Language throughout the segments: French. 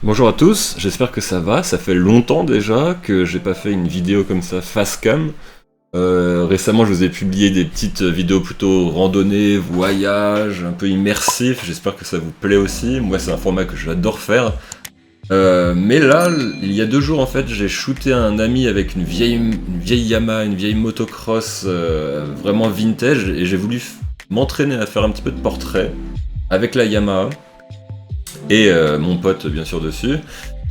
Bonjour à tous, j'espère que ça va. Ça fait longtemps déjà que j'ai pas fait une vidéo comme ça face cam. Récemment, je vous ai publié des petites vidéos plutôt randonnées, voyage, un peu immersif. J'espère que ça vous plaît aussi. Moi, c'est un format que j'adore faire. Mais là, il y a 2 jours, en fait, j'ai shooté un ami avec une vieille Yamaha, une vieille motocross vraiment vintage, et j'ai voulu m'entraîner à faire un petit peu de portrait avec la Yamaha. Et mon pote bien sûr dessus.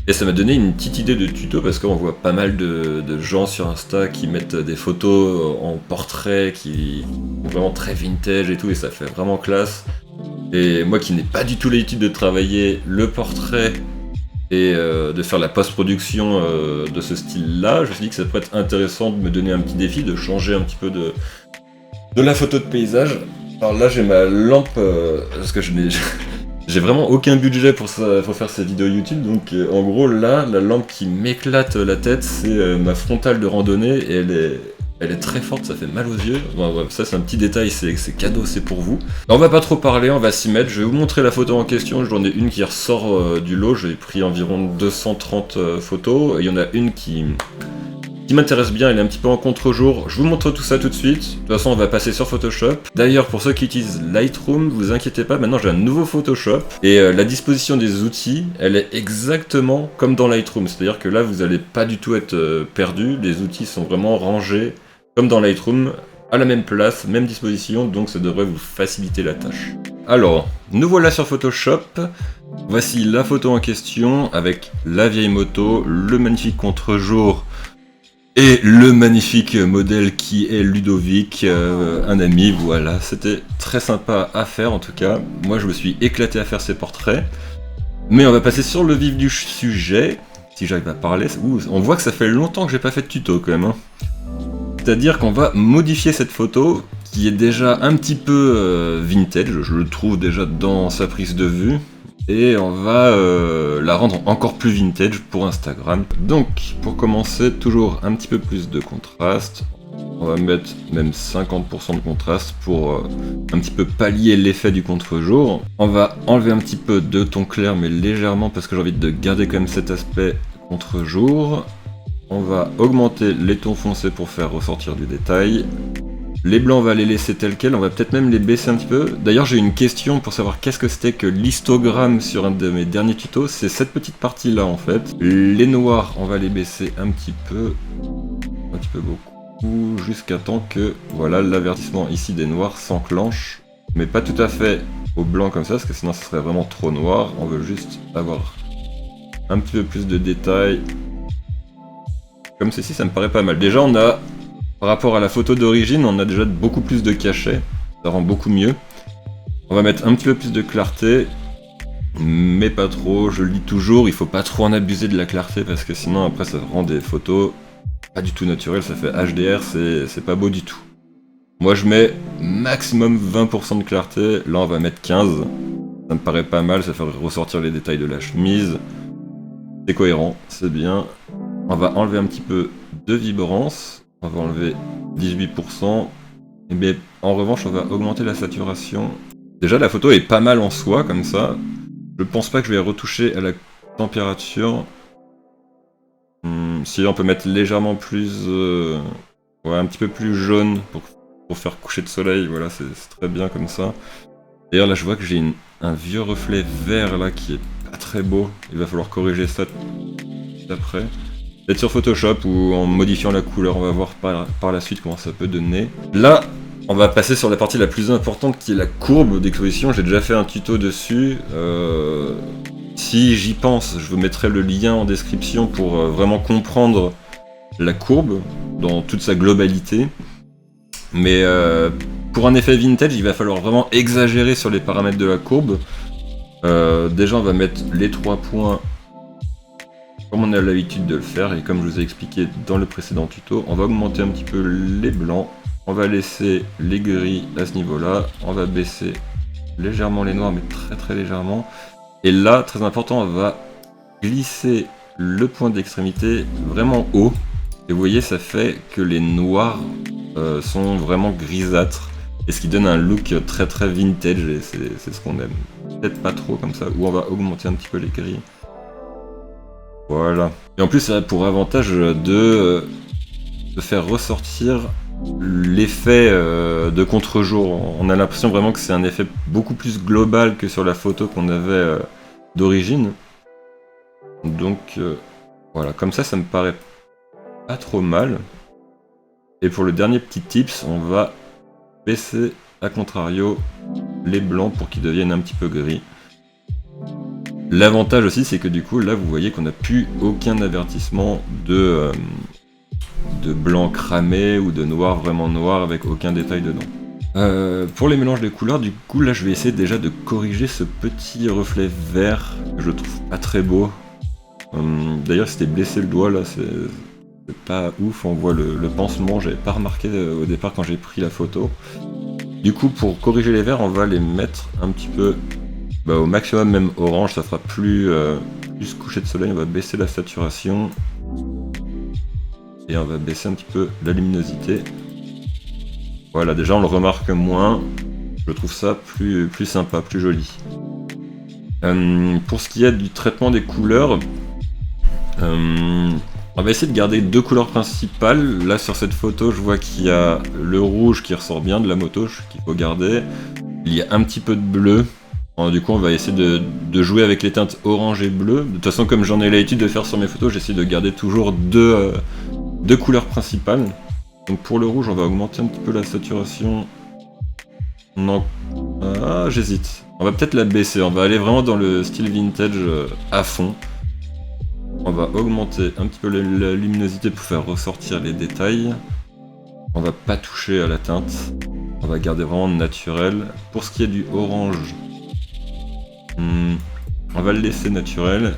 Et ça m'a donné une petite idée de tuto parce qu'on voit pas mal de gens sur Insta qui mettent des photos en portrait qui sont vraiment très vintage et tout, et ça fait vraiment classe. Et moi qui n'ai pas du tout l'habitude de travailler le portrait et de faire la post-production de ce style-là, je me suis dit que ça pourrait être intéressant de me donner un petit défi, de changer un petit peu de la photo de paysage. Alors là j'ai ma lampe, parce que j'ai vraiment aucun budget pour faire ces vidéos YouTube, donc en gros là, la lampe qui m'éclate la tête, c'est ma frontale de randonnée, et elle est très forte, ça fait mal aux yeux. Bon, ouais, ça c'est un petit détail, c'est cadeau, c'est pour vous. On va pas trop parler, on va s'y mettre, je vais vous montrer la photo en question, j'en ai une qui ressort du lot, j'ai pris environ 230 photos, et il y en a une qui m'intéresse bien, elle est un petit peu en contre-jour. Je vous montre tout ça tout de suite. De toute façon, on va passer sur Photoshop. D'ailleurs, pour ceux qui utilisent Lightroom, vous inquiétez pas, maintenant j'ai un nouveau Photoshop. Et la disposition des outils, elle est exactement comme dans Lightroom. C'est-à-dire que là, vous n'allez pas du tout être perdu. Les outils sont vraiment rangés comme dans Lightroom, à la même place, même disposition, donc ça devrait vous faciliter la tâche. Alors, nous voilà sur Photoshop. Voici la photo en question avec la vieille moto, le magnifique contre-jour et le magnifique modèle qui est Ludovic, un ami. Voilà, c'était très sympa à faire en tout cas. Moi je me suis éclaté à faire ces portraits. Mais on va passer sur le vif du sujet, si j'arrive à parler. Ouh, on voit que ça fait longtemps que j'ai pas fait de tuto quand même, hein. C'est-à-dire qu'on va modifier cette photo, qui est déjà un petit peu vintage, je le trouve déjà dans sa prise de vue. Et on va la rendre encore plus vintage pour Instagram. Donc, pour commencer, toujours un petit peu plus de contraste. On va mettre même 50% de contraste pour un petit peu pallier l'effet du contre-jour. On va enlever un petit peu de ton clair, mais légèrement, parce que j'ai envie de garder quand même cet aspect contre-jour. On va augmenter les tons foncés pour faire ressortir du détail. Les blancs, on va les laisser tels quels, on va peut-être même les baisser un petit peu. D'ailleurs, j'ai une question pour savoir qu'est-ce que c'était que l'histogramme sur un de mes derniers tutos. C'est cette petite partie-là, en fait. Les noirs, on va les baisser un petit peu beaucoup, jusqu'à temps que, voilà, l'avertissement ici des noirs s'enclenche. Mais pas tout à fait au blanc comme ça, parce que sinon, ce serait vraiment trop noir. On veut juste avoir un petit peu plus de détails. Comme ceci, ça me paraît pas mal. Déjà, on a... Par rapport à la photo d'origine, on a déjà beaucoup plus de cachet, ça rend beaucoup mieux. On va mettre un petit peu plus de clarté, mais pas trop, je le dis toujours, il faut pas trop en abuser de la clarté parce que sinon après ça rend des photos pas du tout naturelles, ça fait HDR, c'est pas beau du tout. Moi je mets maximum 20% de clarté, là on va mettre 15, ça me paraît pas mal, ça fait ressortir les détails de la chemise. C'est cohérent, c'est bien. On va enlever un petit peu de vibrance. On va enlever 18%, et bien en revanche on va augmenter la saturation. Déjà la photo est pas mal en soi comme ça. Je pense pas que je vais retoucher à la température. Si on peut mettre légèrement plus, ouais, un petit peu plus jaune pour faire coucher de soleil, voilà, c'est très bien comme ça. D'ailleurs là je vois que j'ai un vieux reflet vert là qui est pas très beau, il va falloir corriger ça après. Peut-être sur Photoshop ou en modifiant la couleur, on va voir par la suite comment ça peut donner. Là, on va passer sur la partie la plus importante qui est la courbe d'exposition. J'ai déjà fait un tuto dessus. Si j'y pense, je vous mettrai le lien en description pour vraiment comprendre la courbe dans toute sa globalité. Mais pour un effet vintage, il va falloir vraiment exagérer sur les paramètres de la courbe. Déjà, on va mettre les 3 points comme on a l'habitude de le faire, et comme je vous ai expliqué dans le précédent tuto, on va augmenter un petit peu les blancs, on va laisser les gris à ce niveau-là, on va baisser légèrement les noirs, mais très très légèrement. Et là, très important, on va glisser le point d'extrémité vraiment haut. Et vous voyez, ça fait que les noirs sont vraiment grisâtres, et ce qui donne un look très très vintage, et c'est ce qu'on aime. Peut-être pas trop comme ça, ou on va augmenter un petit peu les gris. Voilà. Et en plus, ça a pour avantage de faire ressortir l'effet de contre-jour. On a l'impression vraiment que c'est un effet beaucoup plus global que sur la photo qu'on avait d'origine. Donc voilà, comme ça me paraît pas trop mal. Et pour le dernier petit tips, on va baisser à contrario les blancs pour qu'ils deviennent un petit peu gris. L'avantage aussi, c'est que du coup, là, vous voyez qu'on n'a plus aucun avertissement de blanc cramé ou de noir vraiment noir avec aucun détail dedans. Pour les mélanges de couleurs, du coup, là, je vais essayer déjà de corriger ce petit reflet vert que je trouve pas très beau. D'ailleurs, c'était blessé le doigt, là, c'est pas ouf, on voit le pansement, j'avais pas remarqué au départ quand j'ai pris la photo. Du coup, pour corriger les verts, on va les mettre un petit peu au maximum, même orange, ça fera plus coucher de soleil. On va baisser la saturation et on va baisser un petit peu la luminosité. Voilà, déjà on le remarque moins, je trouve ça plus sympa, plus joli. Pour ce qui est du traitement des couleurs, on va essayer de garder deux couleurs principales. Là sur cette photo, je vois qu'il y a le rouge qui ressort bien de la moto, qu'il faut garder. Il y a un petit peu de bleu. Alors, du coup, on va essayer de jouer avec les teintes orange et bleu. De toute façon, comme j'en ai l'habitude de faire sur mes photos, j'essaie de garder toujours deux couleurs principales. Donc pour le rouge, on va augmenter un petit peu la saturation. Non, j'hésite. On va peut-être la baisser. On va aller vraiment dans le style vintage à fond. On va augmenter un petit peu la luminosité pour faire ressortir les détails. On va pas toucher à la teinte. On va garder vraiment naturel. Pour ce qui est du orange, on va le laisser naturel.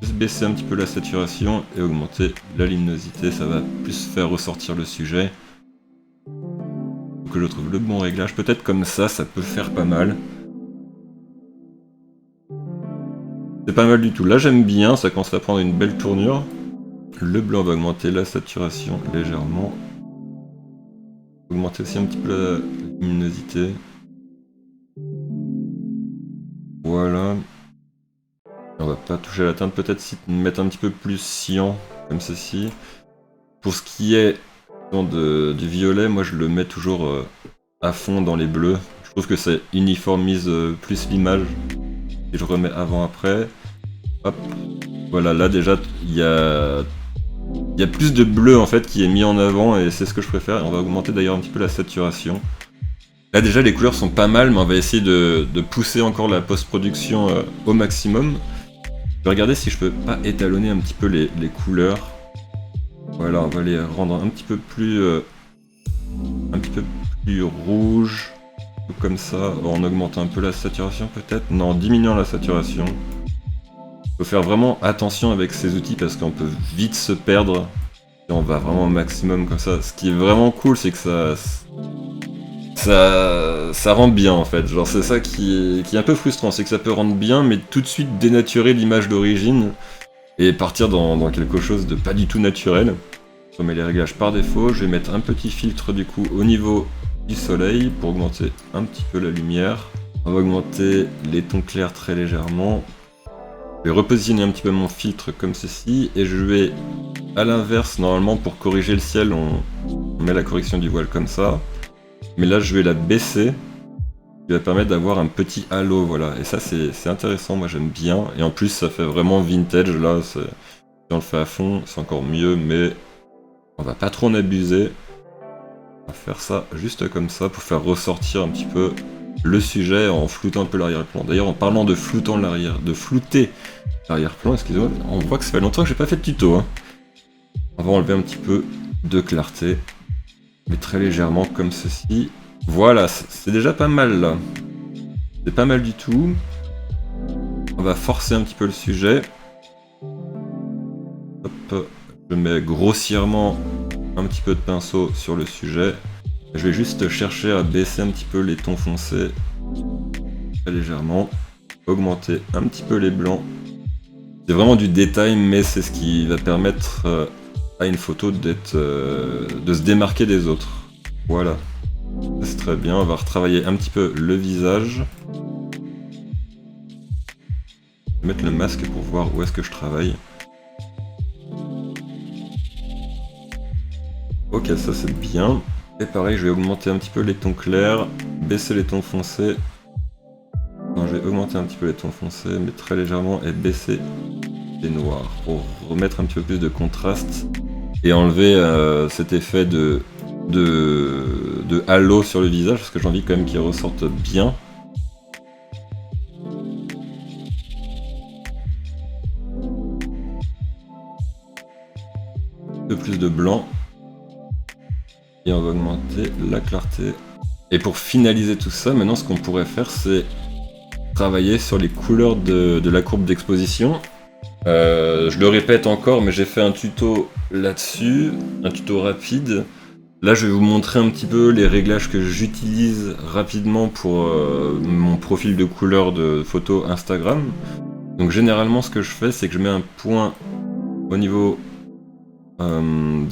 Juste baisser un petit peu la saturation et augmenter la luminosité. Ça va plus faire ressortir le sujet. Faut que je trouve le bon réglage. Peut-être comme ça peut faire pas mal. C'est pas mal du tout. Là j'aime bien, ça commence à prendre une belle tournure. Le blanc va augmenter la saturation légèrement. Augmenter aussi un petit peu la luminosité. Voilà. On va pas toucher la teinte, peut-être mettre un petit peu plus cyan, comme ceci. Pour ce qui est du violet, moi je le mets toujours à fond dans les bleus. Je trouve que ça uniformise plus l'image. Et je remets avant-après. Hop. Voilà, là déjà, il y a plus de bleu en fait qui est mis en avant et c'est ce que je préfère. Et on va augmenter d'ailleurs un petit peu la saturation. Là déjà les couleurs sont pas mal, mais on va essayer de pousser encore la post-production au maximum. Je vais regarder si je peux pas étalonner un petit peu les couleurs. Voilà, on va les rendre un petit peu plus rouge, comme ça, en augmentant un peu la saturation peut-être. Non, en diminuant la saturation. Il faut faire vraiment attention avec ces outils parce qu'on peut vite se perdre. Et on va vraiment au maximum comme ça. Ce qui est vraiment cool, c'est que ça rend bien en fait. Genre c'est ça qui est un peu frustrant, c'est que ça peut rendre bien, mais tout de suite dénaturer l'image d'origine et partir dans quelque chose de pas du tout naturel. Je remets les réglages par défaut. Je vais mettre un petit filtre du coup au niveau du soleil pour augmenter un petit peu la lumière. On va augmenter les tons clairs très légèrement. Je vais repositionner un petit peu mon filtre comme ceci et je vais à l'inverse, normalement pour corriger le ciel on met la correction du voile comme ça, mais là je vais la baisser, qui va permettre d'avoir un petit halo, voilà, et ça c'est intéressant, moi j'aime bien, et en plus ça fait vraiment vintage, là si on le fait à fond c'est encore mieux, mais on va pas trop en abuser, on va faire ça juste comme ça pour faire ressortir un petit peu le sujet en floutant un peu l'arrière-plan. D'ailleurs en parlant de flouter l'arrière-plan, excusez-moi, on voit que ça fait longtemps que j'ai pas fait de tuto. Hein. On va enlever un petit peu de clarté, mais très légèrement comme ceci. Voilà, c'est déjà pas mal là. C'est pas mal du tout. On va forcer un petit peu le sujet. Hop, je mets grossièrement un petit peu de pinceau sur le sujet. Je vais juste chercher à baisser un petit peu les tons foncés, très légèrement, augmenter un petit peu les blancs. C'est vraiment du détail, mais c'est ce qui va permettre à une photo de se démarquer des autres. Voilà, c'est très bien. On va retravailler un petit peu le visage. Je vais mettre le masque pour voir où est-ce que je travaille. Ok, ça c'est bien. Et pareil, je vais augmenter un petit peu les tons clairs, baisser les tons foncés. Non, je vais augmenter un petit peu les tons foncés, mais très légèrement, et baisser les noirs pour remettre un petit peu plus de contraste et enlever cet effet de halo sur le visage, parce que j'ai envie quand même qu'il ressorte bien. Un peu plus de blanc. Et on va augmenter la clarté. Et pour finaliser tout ça, maintenant ce qu'on pourrait faire, c'est travailler sur les couleurs de la courbe d'exposition. Je le répète encore, mais j'ai fait un tuto là-dessus, un tuto rapide. Là, je vais vous montrer un petit peu les réglages que j'utilise rapidement pour mon profil de couleur de photo Instagram. Donc généralement, ce que je fais, c'est que je mets un point au niveau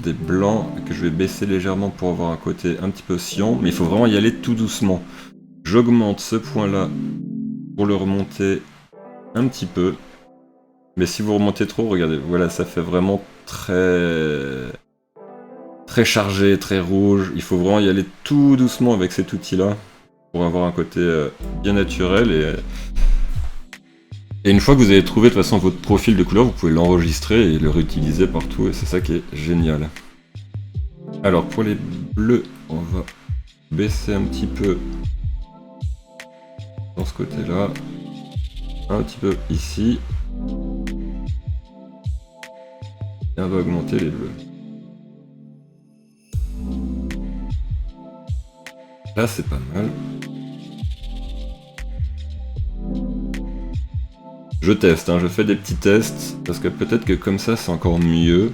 des blancs que je vais baisser légèrement pour avoir un côté un petit peu cyan, mais il faut vraiment y aller tout doucement. J'augmente ce point-là pour le remonter un petit peu. Mais si vous remontez trop, regardez, voilà, ça fait vraiment très chargé, très rouge. Il faut vraiment y aller tout doucement avec cet outil-là pour avoir un côté bien naturel. Et une fois que vous avez trouvé de toute façon votre profil de couleur, vous pouvez l'enregistrer et le réutiliser partout. Et c'est ça qui est génial. Alors pour les bleus, on va baisser un petit peu dans ce côté-là. Un petit peu ici. Et on va augmenter les bleus. Là c'est pas mal. Je teste, hein, je fais des petits tests, parce que peut-être que comme ça c'est encore mieux.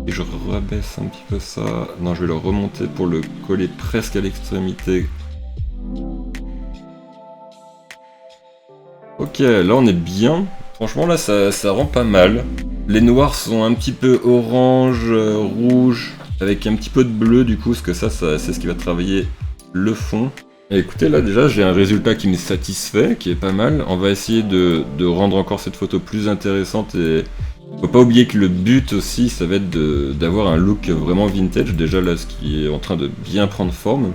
Et je rabaisse un petit peu ça. Non, je vais le remonter pour le coller presque à l'extrémité. Ok, là on est bien. Franchement là ça rend pas mal. Les noirs sont un petit peu orange, rouge, avec un petit peu de bleu du coup, parce que ça c'est ce qui va travailler le fond. Et écoutez, là déjà j'ai un résultat qui me satisfait, qui est pas mal. On va essayer de rendre encore cette photo plus intéressante et faut pas oublier que le but aussi ça va être d'avoir un look vraiment vintage, déjà là ce qui est en train de bien prendre forme.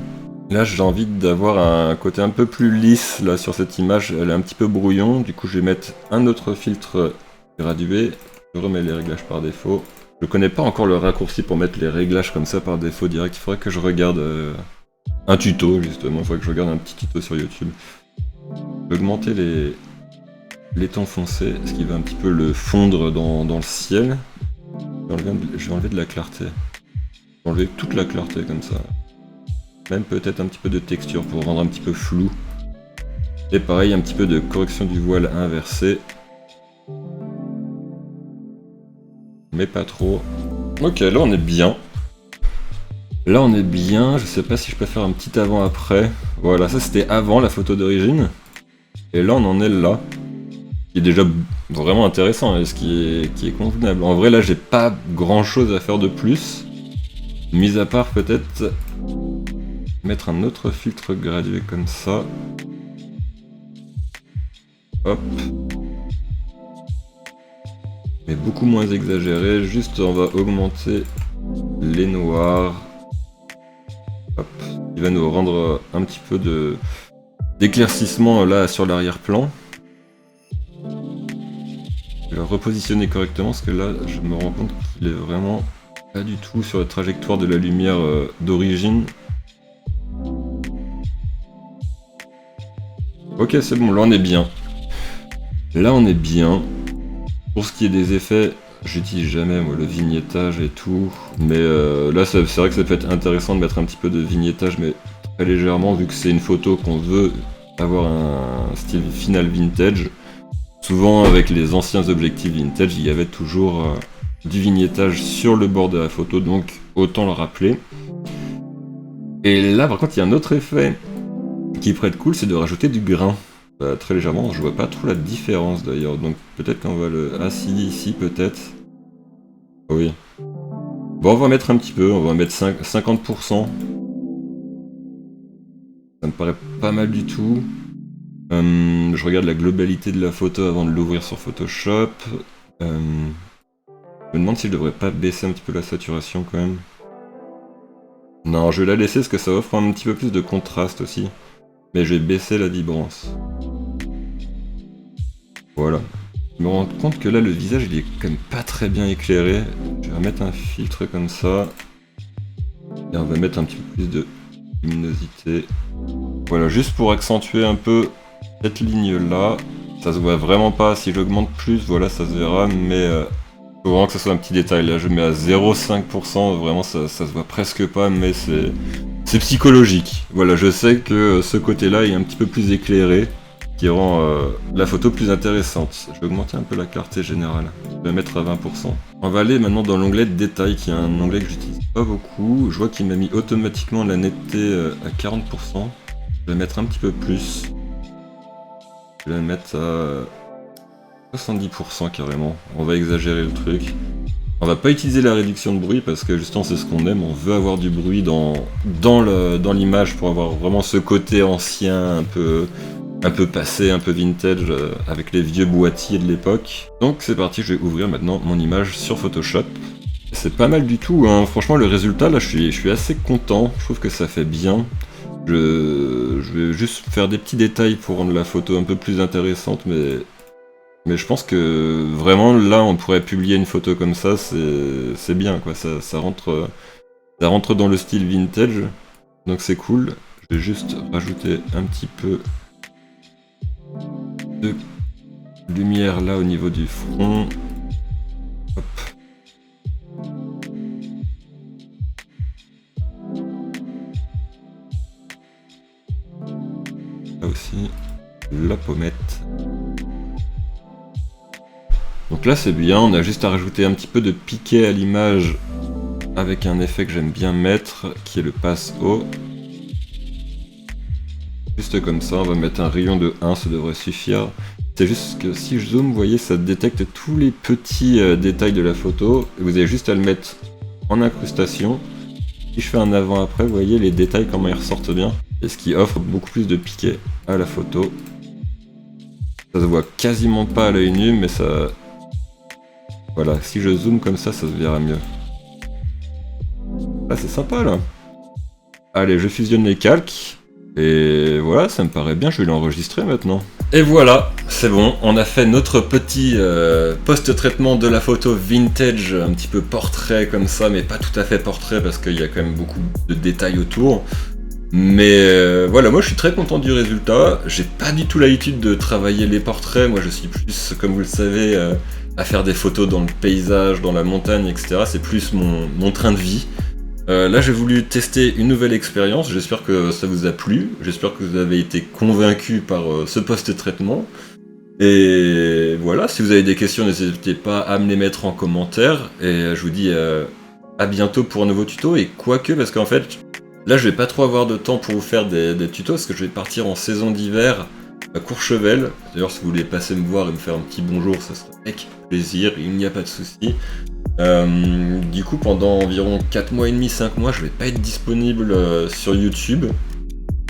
Là j'ai envie d'avoir un côté un peu plus lisse là sur cette image, elle est un petit peu brouillon, du coup je vais mettre un autre filtre gradué, je remets les réglages par défaut. Je connais pas encore le raccourci pour mettre les réglages comme ça par défaut direct, il faudrait que je regarde un tuto justement, il faudrait que je regarde un petit tuto sur YouTube. Je vais augmenter les tons foncés, ce qui va un petit peu le fondre dans le ciel. Je vais enlever de la clarté. Je vais enlever toute la clarté comme ça. Même peut-être un petit peu de texture pour rendre un petit peu flou. Et pareil, un petit peu de correction du voile inversé. Mais pas trop. Ok, là on est bien. Là on est bien, je sais pas si je peux faire un petit avant-après. Voilà, ça c'était avant la photo d'origine. Et là on en est là. Qui est déjà vraiment intéressant, et ce qui est convenable. En vrai là j'ai pas grand chose à faire de plus. Mis à part peut-être mettre un autre filtre gradué comme ça. Hop. Mais beaucoup moins exagéré, juste on va augmenter les noirs. Hop. Il va nous rendre un petit peu d'éclaircissement là sur l'arrière-plan. Je vais le repositionner correctement parce que là je me rends compte qu'il est vraiment pas du tout sur la trajectoire de la lumière d'origine. Ok, c'est bon, là on est bien. Là on est bien. Pour ce qui est des effets, j'utilise jamais moi le vignettage et tout. Mais là c'est vrai que ça peut être intéressant de mettre un petit peu de vignettage, mais très légèrement vu que c'est une photo qu'on veut avoir un style final vintage. Souvent avec les anciens objectifs vintage, il y avait toujours du vignettage sur le bord de la photo, donc autant le rappeler. Et là par contre il y a un autre effet qui pourrait être cool, c'est de rajouter du grain. Très légèrement, je vois pas trop la différence d'ailleurs, donc peut-être qu'on va le... Ah si, ici peut-être. Oui. Bon, on va mettre un petit peu, on va mettre 50%. Ça me paraît pas mal du tout. Je regarde la globalité de la photo avant de l'ouvrir sur Photoshop. Je me demande si je devrais pas baisser un petit peu la saturation quand même. Non, je vais la laisser parce que ça offre un petit peu plus de contraste aussi. Mais je vais baisser la vibrance. Voilà. Je me rends compte que là, le visage, il est quand même pas très bien éclairé. Je vais remettre un filtre comme ça. Et on va mettre un petit peu plus de luminosité. Voilà, juste pour accentuer un peu cette ligne-là. Ça se voit vraiment pas. Si j'augmente plus, voilà, ça se verra. Mais faut vraiment que ce soit un petit détail. Là, je mets à 0,5%. Vraiment, ça se voit presque pas. Mais c'est psychologique. Voilà, je sais que ce côté-là est un petit peu plus éclairé. Qui rend la photo plus intéressante. Je vais augmenter un peu la clarté générale. Je vais la mettre à 20%. On va aller maintenant dans l'onglet détail, qui est un onglet que j'utilise pas beaucoup. Je vois qu'il m'a mis automatiquement la netteté à 40%. Je vais mettre un petit peu plus. Je vais la mettre à 70% carrément. On va exagérer le truc. On va pas utiliser la réduction de bruit parce que justement c'est ce qu'on aime, on veut avoir du bruit dans l'image pour avoir vraiment ce côté ancien, un peu passé, un peu vintage avec les vieux boîtiers de l'époque. Donc c'est parti, je vais ouvrir maintenant mon image sur Photoshop. C'est pas mal du tout, hein. Franchement le résultat là je suis assez content, je trouve que ça fait bien. Je vais juste faire des petits détails pour rendre la photo un peu plus intéressante, mais je pense que vraiment là on pourrait publier une photo comme ça, c'est bien quoi, ça rentre dans le style vintage, donc c'est cool. Je vais juste rajouter un petit peu de lumière là au niveau du front. Hop. Là aussi, la pommette. Donc là c'est bien, on a juste à rajouter un petit peu de piqué à l'image avec un effet que j'aime bien mettre, qui est le passe haut. Juste comme ça, on va mettre un rayon de 1, ça devrait suffire. C'est juste que si je zoome, vous voyez, ça détecte tous les petits détails de la photo. Et vous avez juste à le mettre en incrustation. Si je fais un avant-après, vous voyez les détails, comment ils ressortent bien. Et ce qui offre beaucoup plus de piqué à la photo. Ça se voit quasiment pas à l'œil nu, mais ça... Voilà, si je zoome comme ça se verra mieux. Ah, c'est sympa là. Allez, je fusionne les calques. Et voilà, ça me paraît bien, je vais l'enregistrer maintenant. Et voilà, c'est bon, on a fait notre petit post-traitement de la photo vintage, un petit peu portrait comme ça, mais pas tout à fait portrait parce qu'il y a quand même beaucoup de détails autour. Mais voilà, moi je suis très content du résultat. J'ai pas du tout l'habitude de travailler les portraits, moi je suis plus, comme vous le savez, à faire des photos dans le paysage, dans la montagne, etc. C'est plus mon train de vie. Là j'ai voulu tester une nouvelle expérience, j'espère que ça vous a plu, j'espère que vous avez été convaincus par ce post-traitement. Et voilà, si vous avez des questions, n'hésitez pas à me les mettre en commentaire. Et je vous dis à bientôt pour un nouveau tuto. Et quoique, parce qu'en fait, là je vais pas trop avoir de temps pour vous faire des tutos, parce que je vais partir en saison d'hiver à Courchevel. D'ailleurs si vous voulez passer me voir et me faire un petit bonjour, ça serait avec plaisir, il n'y a pas de souci. Du coup pendant environ 4 mois et demi, 5 mois, je vais pas être disponible sur YouTube.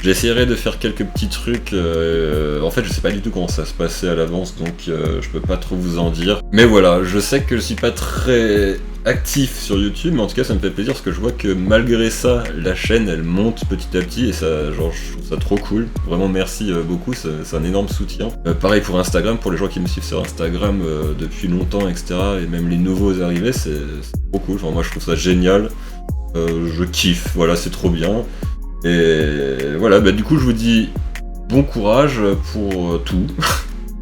J'essaierai de faire quelques petits trucs, en fait je sais pas du tout comment ça se passait à l'avance, donc je peux pas trop vous en dire. Mais voilà, je sais que je suis pas très actif sur YouTube, mais en tout cas ça me fait plaisir parce que je vois que malgré ça, la chaîne elle monte petit à petit et ça, genre, je trouve ça trop cool. Vraiment merci beaucoup, c'est un énorme soutien. Pareil pour Instagram, pour les gens qui me suivent sur Instagram depuis longtemps, etc. Et même les nouveaux arrivés, c'est trop cool. Enfin, moi je trouve ça génial, je kiffe, voilà, c'est trop bien. Et voilà, bah du coup je vous dis bon courage pour tout,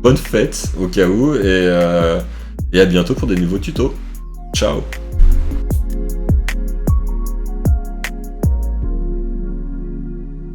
bonne fête au cas où, et à bientôt pour des nouveaux tutos. Ciao.